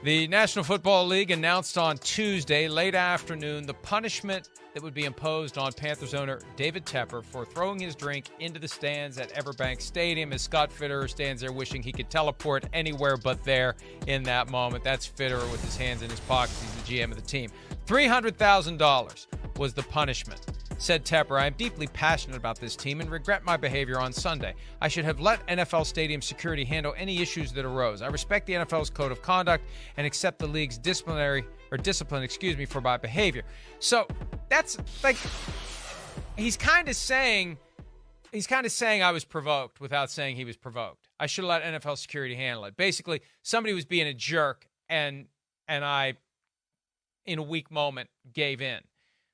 The National Football League announced on Tuesday, late afternoon, the punishment that would be imposed on Panthers owner David Tepper for throwing his drink into the stands at Everbank Stadium as Scott Fitterer stands there wishing he could teleport anywhere but there in that moment. That's Fitterer with his hands in his pockets. He's the GM of the team. $300,000 was the punishment. Said Tepper, I am deeply passionate about this team and regret my behavior on Sunday. I should have let NFL stadium security handle any issues that arose. I respect the NFL's code of conduct and accept the league's discipline for my behavior. So that's like, he's kind of saying I was provoked without saying he was provoked. I should have let NFL security handle it. Basically, somebody was being a jerk and I, in a weak moment, gave in.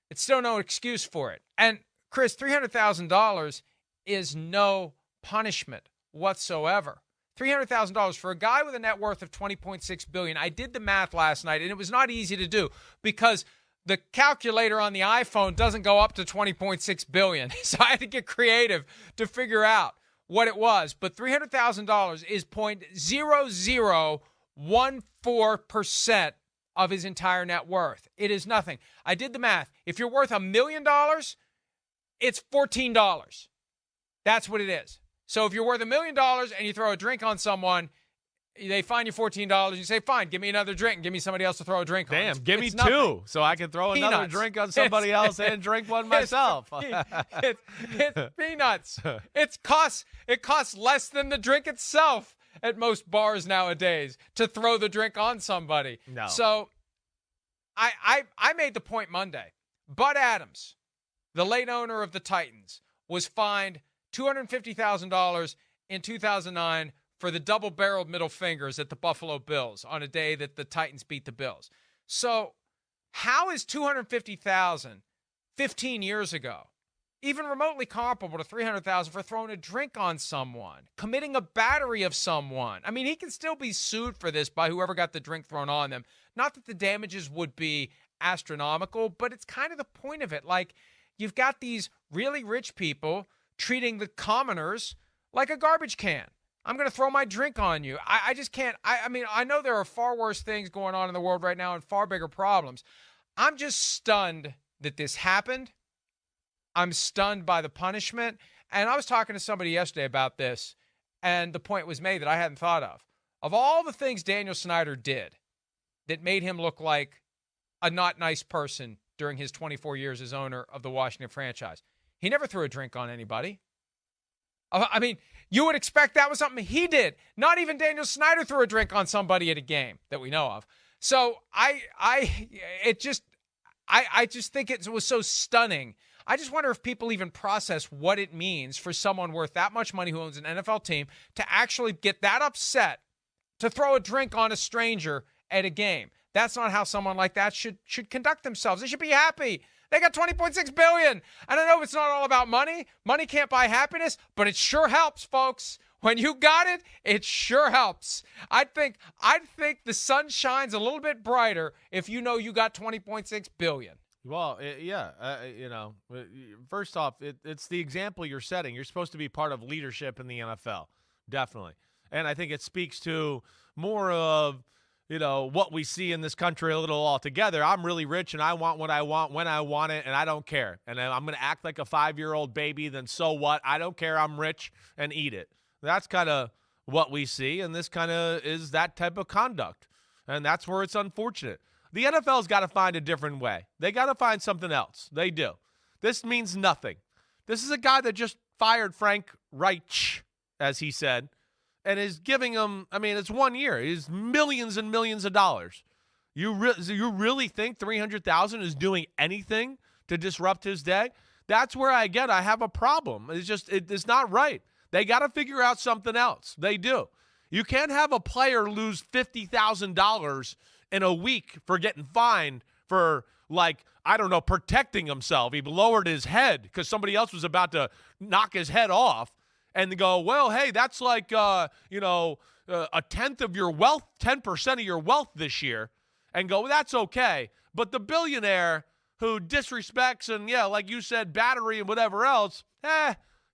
It's still no excuse for it. And, Chris, $300,000 is no punishment whatsoever. $300,000 for a guy with a net worth of $20.6 billion. I did the math last night, and it was not easy to do because the calculator on the iPhone doesn't go up to $20.6 billion. So I had to get creative to figure out what it was. But $300,000 is 0.0014% of his entire net worth. It is nothing. I did the math. If you're worth $1 million, it's $14. That's what it is. So if you're worth $1 million and you throw a drink on someone, they fine you $14. You say, fine, give me another drink and give me somebody else to throw a drink on. Damn, give me two so I can throw another drink on somebody else and drink one myself. It's peanuts. It costs less than the drink itself at most bars nowadays to throw the drink on somebody. No. So I made the point Monday. Bud Adams, the late owner of the Titans, was fined $250,000 in 2009 for the double-barreled middle fingers at the Buffalo Bills on a day that the Titans beat the Bills. So how is $250,000 15 years ago even remotely comparable to $300,000 for throwing a drink on someone, committing a battery of someone? I mean, he can still be sued for this by whoever got the drink thrown on them. Not that the damages would be astronomical, but it's kind of the point of it. Like, you've got these really rich people treating the commoners like a garbage can. I'm going to throw my drink on you. I just can't. I mean, I know there are far worse things going on in the world right now and far bigger problems. I'm just stunned that this happened. I'm stunned by the punishment. And I was talking to somebody yesterday about this, and the point was made that I hadn't thought of. Of all the things Daniel Snyder did that made him look like a not nice person during his 24 years as owner of the Washington franchise, he never threw a drink on anybody. I mean, you would expect that was something he did. Not even Daniel Snyder threw a drink on somebody at a game that we know of. So I just think it was so stunning. I just wonder if people even process what it means for someone worth that much money who owns an NFL team to actually get that upset to throw a drink on a stranger at a game. That's not how someone like that should conduct themselves. They should be happy. They got $20.6 billion. And I know it's not all about money. Money can't buy happiness, but it sure helps, folks. When you got it, it sure helps. I'd think the sun shines a little bit brighter if you know you got $20.6 billion. Well, first off, it's the example you're setting. You're supposed to be part of leadership in the NFL, definitely. And I think it speaks to more of, what we see in this country a little altogether. I'm really rich, and I want what I want when I want it, and I don't care. And I'm going to act like a 5-year-old baby, then so what? I don't care. I'm rich, and eat it. That's kind of what we see, and this kind of is that type of conduct. And that's where it's unfortunate. The NFL's got to find a different way. They got to find something else. They do. This means nothing. This is a guy that just fired Frank Reich, as he said, and is giving him, it's 1 year. It's millions and millions of dollars. You really think $300,000 is doing anything to disrupt his day? That's where, I have a problem. It's not right. They got to figure out something else. They do. You can't have a player lose $50,000 in a week for getting fined for, protecting himself. He lowered his head because somebody else was about to knock his head off, and go, well, hey, that's like, a tenth of your wealth, 10% of your wealth this year, and go, well, that's okay. But the billionaire who disrespects and, like you said, battery and whatever else,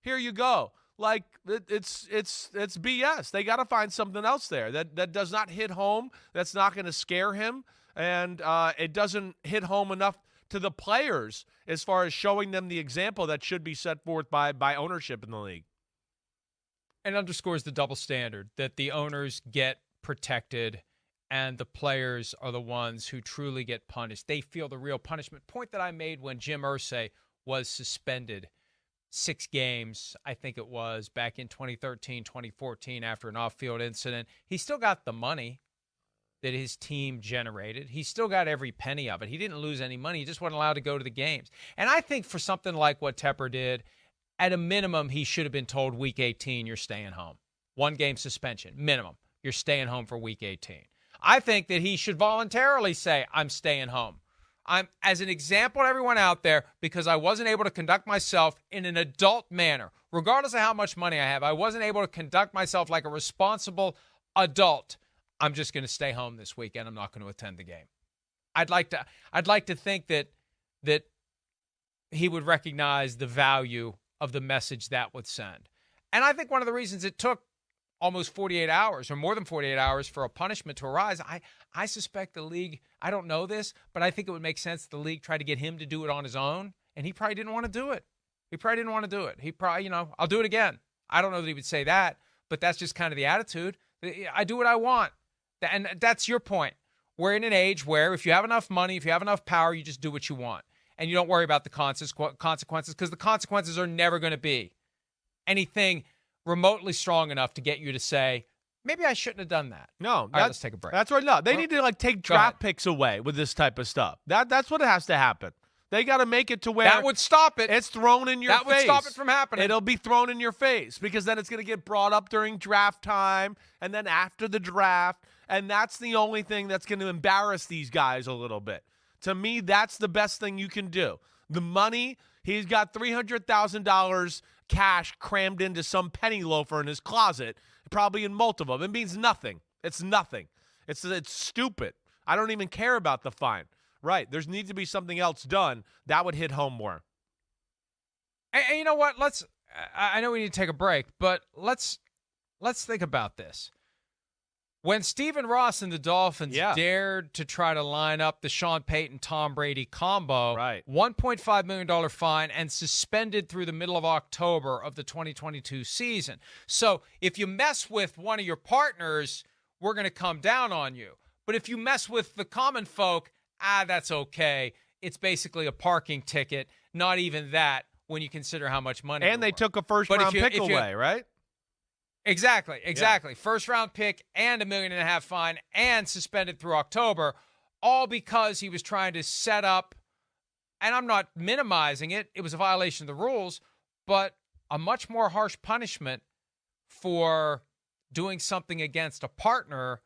here you go. like it's BS. They got to find something else there that does not hit home. That's not going to scare him, and it doesn't hit home enough to the players as far as showing them the example that should be set forth by ownership in the league. And underscores the double standard that the owners get protected and the players are the ones who truly get punished. They feel the real punishment. Point that I made when Jim Irsay was suspended 6 games, I think it was, back in 2013, 2014 after an off-field incident. He still got the money that his team generated. He still got every penny of it. He didn't lose any money. He just wasn't allowed to go to the games. And I think for something like what Tepper did, at a minimum, he should have been told week 18, you're staying home. 1 game suspension, minimum. You're staying home for week 18. I think that he should voluntarily say, I'm staying home. I'm as an example to everyone out there, because I wasn't able to conduct myself in an adult manner. Regardless of how much money I have, I wasn't able to conduct myself like a responsible adult. I'm just going to stay home this weekend. I'm not going to attend the game. I'd like to think that he would recognize the value of the message that would send. And I think one of the reasons it took almost 48 hours or more than 48 hours for a punishment to arise, I suspect the league, I don't know this, but I think it would make sense the league tried to get him to do it on his own, and he probably didn't want to do it. He probably, I'll do it again. I don't know that he would say that, but that's just kind of the attitude. I do what I want. And that's your point. We're in an age where if you have enough money, if you have enough power, you just do what you want. And you don't worry about the consequences, because the consequences are never going to be anything remotely strong enough to get you to say, maybe I shouldn't have done that. No. All right, let's take a break. That's right. No, they need to take draft picks away with this type of stuff. That's what has to happen. They got to make it to where that would stop it. It's thrown in your face. That would stop it from happening. It'll be thrown in your face, because then it's going to get brought up during draft time and then after the draft, and that's the only thing that's going to embarrass these guys a little bit. To me, that's the best thing you can do. The money, he's got $300,000 cash crammed into some penny loafer in his closet, probably in multiple. It means nothing. It's nothing. It's stupid. I don't even care about the fine. Right. There needs to be something else done that would hit home more. And you know what? I know we need to take a break, but let's think about this. When Stephen Ross and the Dolphins dared to try to line up the Sean Payton, Tom Brady combo, right. $1.5 million fine and suspended through the middle of October of the 2022 season. So if you mess with one of your partners, we're going to come down on you. But if you mess with the common folk, that's okay. It's basically a parking ticket. Not even that when you consider how much money. And they took a first-round pick away, right? Exactly. Yeah. First-round pick and $1.5 million fine and suspended through October, all because he was trying to set up, and I'm not minimizing it, it was a violation of the rules, but a much more harsh punishment for doing something against a partner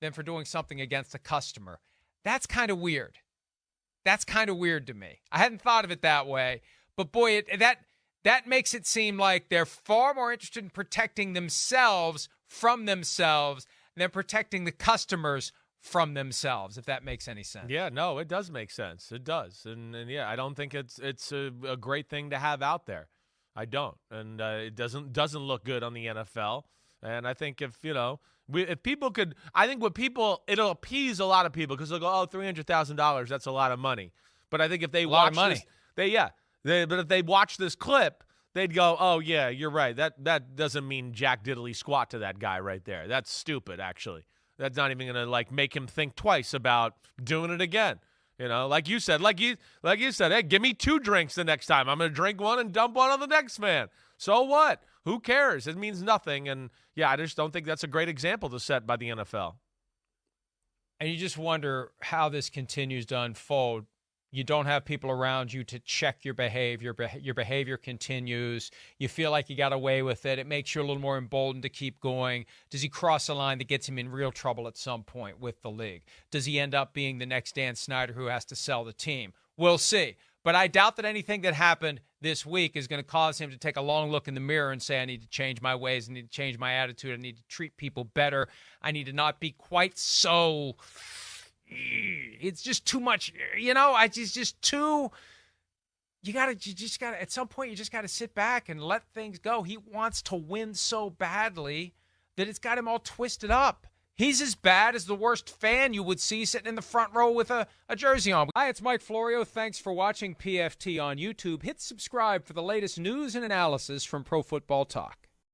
than for doing something against a customer. That's kind of weird. That's kind of weird to me. I hadn't thought of it that way, but boy, that makes it seem like they're far more interested in protecting themselves from themselves than protecting the customers from themselves, if that makes any sense. Yeah, no, it does make sense. It does. And yeah, I don't think it's a great thing to have out there. I don't. And it doesn't look good on the NFL. And I think if people could, I think it'll appease a lot of people, because they'll go, $300,000, that's a lot of money. But I think if they watch this, but if they watch this clip, they'd go, oh yeah, you're right. That doesn't mean jack diddly squat to that guy right there. That's stupid, actually. That's not even gonna make him think twice about doing it again. Like you said, hey, give me 2 drinks the next time. I'm gonna drink one and dump one on the next man. So what? Who cares? It means nothing. And yeah, I just don't think that's a great example to set by the NFL. And you just wonder how this continues to unfold. You don't have people around you to check your behavior. Your behavior continues. You feel like you got away with it. It makes you a little more emboldened to keep going. Does he cross a line that gets him in real trouble at some point with the league? Does he end up being the next Dan Snyder who has to sell the team? We'll see. But I doubt that anything that happened this week is going to cause him to take a long look in the mirror and say, I need to change my ways. I need to change my attitude. I need to treat people better. I need to not be quite so... It's just too much, it's just too at some point, you just got to sit back and let things go. He wants to win so badly that it's got him all twisted up. He's as bad as the worst fan you would see sitting in the front row with a jersey on. Hi, it's Mike Florio. Thanks for watching PFT on YouTube. Hit subscribe for the latest news and analysis from Pro Football Talk.